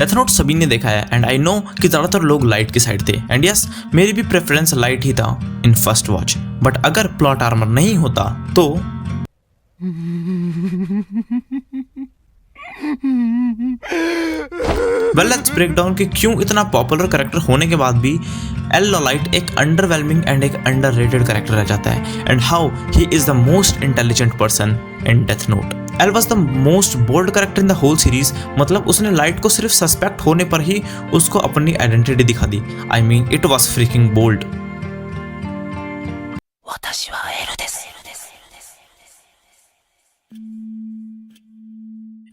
Death note सभी ने देखा है एंड आई नो कि ज़्यादातर लोग लाइट की साइड थे एंड यस मेरी भी प्रेफरेंस लाइट ही था इन फर्स्ट वॉच। बट अगर प्लॉट आर्मर नहीं होता तो वेल लेट्स ब्रेक डाउन कि क्यों इतना पॉपुलर कैरेक्टर होने के बाद भी एल लोलाइट एक अंडरवेलमिंग एंड एक अंडररेटेड कैरेक्टर रह जाता है and how he is the most intelligent person in Death Note. L was the most bold character in the whole series, मतलब उसने लाइट को सिर्फ सस्पेक्ट होने पर ही उसको अपनी आइडेंटिटी दिखा दी। I mean it was freaking bold.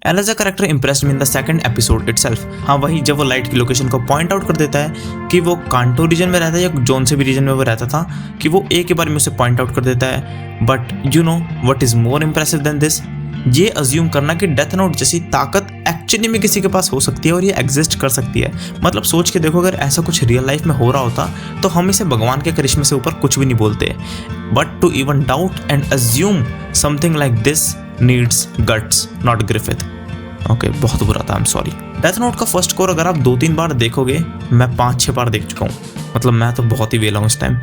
L as a character impressed me in the second episode itself. हाँ वही जब वो लाइट की लोकेशन को पॉइंट आउट कर देता है कि वो कांटो रीजन में रहता है या जोन से भी रीजन में वो रहता था, कि वो एक ही बार में उसे पॉइंट आउट कर देता है। But you know what is more impressive than this, ये अज्यूम करना कि डेथ नोट जैसी ताकत एक्चुअली में किसी के पास हो सकती है और ये एग्जिस्ट कर सकती है। मतलब सोच के देखो अगर ऐसा कुछ रियल लाइफ में हो रहा होता तो हम इसे भगवान के करिश्मे से ऊपर कुछ भी नहीं बोलते। But to even doubt and assume something like this needs guts not Griffith. Okay बहुत बुरा था, I am sorry. Death note का फर्स्ट कोर अगर आप 2-3 बार देखोगे, मैं 5-6 बार देख चुका हूँ, मतलब मैं तो बहुत ही वेला हूँ इस टाइम।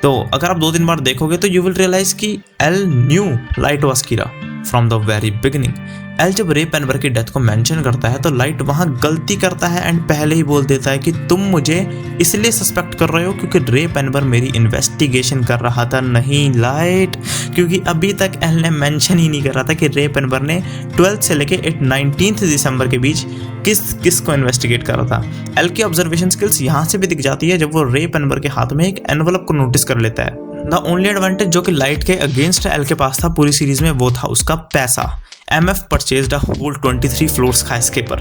तो अगर आप 2-3 बार देखोगे तो यू विल रियलाइज कि L new light was Kira from the very beginning. L जब रे पेनबर की डेथ को मेंशन करता है तो लाइट वहां गलती करता है एंड पहले ही बोल देता है कि तुम मुझे इसलिए सस्पेक्ट कर रहे हो क्योंकि रे पेनबर मेरी इन्वेस्टिगेशन कर रहा था, नहीं लाइट। क्योंकि अभी तक एल ने मेंशन ही नहीं कर रहा था कि रे पेनबर ने 12th से लेके 19th दिसंबर के बीच किस को इन्वेस्टिगेट कर रहा था। एल की ऑब्जर्वेशन स्किल्स यहाँ से भी दिख जाती है जब वो रे पेनबर के हाथ में एक एनवलप को नोटिस कर लेता है। द ओनली एडवांटेज जो कि लाइट के अगेंस्ट एल के पास था पूरी सीरीज में वो था उसका पैसा। MF purchased a whole 23 floors skyscraper.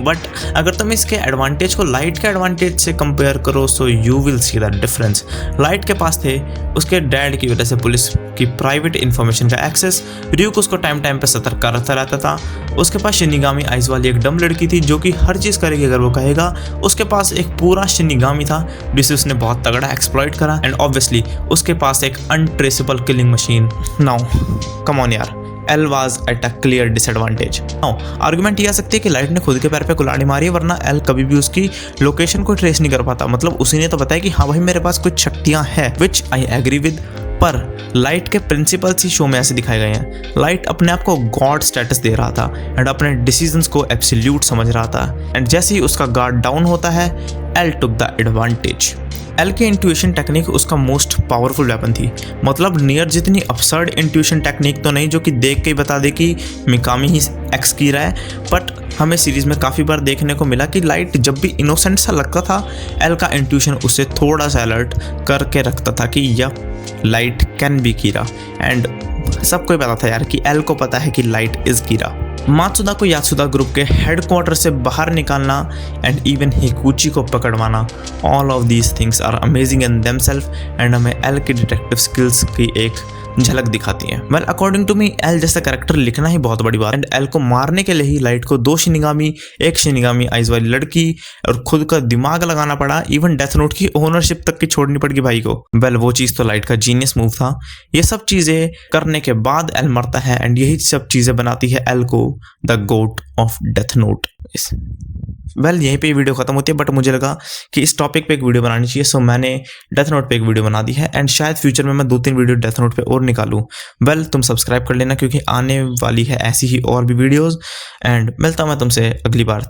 But अगर तुम इसके एडवांटेज को लाइट के एडवांटेज से कंपेयर करो so you will see the difference. Light के पास थे उसके डैड की वजह से पुलिस की प्राइवेट इन्फॉर्मेशन का एक्सेस, र्यूक उसको टाइम टाइम पे सतर्क करता रहता था। उसके पास शिनिगामी आइज वाली एक डम लड़की थी जो कि हर चीज़ करेगी अगर वो कहेगा। उसके पास एक पूरा शिनिगामी था जिसे उसने बहुत तगड़ा एक्सप्लॉइट करा एंड ऑब्वियसली उसके पास एक untraceable killing machine. Now come on यार, L was at a clear disadvantage. Argument ये आ सकती है कि लाइट ने खुद के पैर पे कुल्हाड़ी मारी है वरना एल कभी भी उसकी लोकेशन को ट्रेस नहीं कर पाता। मतलब उसी ने तो बताया कि हाँ भाई मेरे पास कुछ शक्तियां हैं, विच आई एग्री विद। पर लाइट के प्रिंसिपल्स ही शो में ऐसे दिखाए गए हैं। लाइट अपने आप को गॉड स्टेटस दे रहा था एंड अपने डिसीजंस को एब्सोल्यूट समझ रहा था एंड जैसे ही उसका गार्ड डाउन होता है L took the advantage. L की इंट्यूशन टेक्निक उसका मोस्ट पावरफुल वेपन थी। मतलब नियर जितनी अपसर्ड इंट्यूशन टेक्निक तो नहीं जो कि देख के ही बता दे कि मिकामी ही एक्स की रहा है, बट हमें सीरीज में काफ़ी बार देखने को मिला कि लाइट जब भी इनोसेंट सा लगता था एल का इंट्यूशन उसे थोड़ा सा अलर्ट करके रखता था कि यह light can be Kira. And सबको ही पता था यार कि एल को पता है कि लाइट इज कीरा। मात्सुदा को यात्सुदा ग्रुप के हेडक्वार्टर से बाहर निकालना एंड इवन हिकुची को पकड़वाना, all of these things are amazing in themselves and हमें एल की डिटेक्टिव स्किल्स की एक झलक दिखाती हैं। Well according to me L जैसा कैरेक्टर लिखना ही बहुत बड़ी बात है एंड एल को मारने के लिए ही लाइट को 2 शिनिगामी, एक शिनिगामी आइज वाली लड़की और खुद का दिमाग लगाना पड़ा, इवन डेथ नोट की ओनरशिप तक की छोड़नी पड़गी भाई को। वेल वो चीज़ तो लाइट का जीनियस मूव था। ये सब चीज़ें करने के बाद एल मरता है एंड यही सब चीज़ें बनाती है एल को the goat of death note. Well यहीं पे वीडियो खत्म होती है बट मुझे लगा कि इस टॉपिक पे एक वीडियो बनानी चाहिए सो मैंने डेथ नोट पे एक वीडियो बना दी है एंड शायद फ्यूचर में मैं 2-3 वीडियो डेथ नोट पे और निकालूं। वेल तुम सब्सक्राइब कर लेना क्योंकि आने वाली है ऐसी ही और भी वीडियोस एंड मिलता हूं मैं तुमसे अगली बार।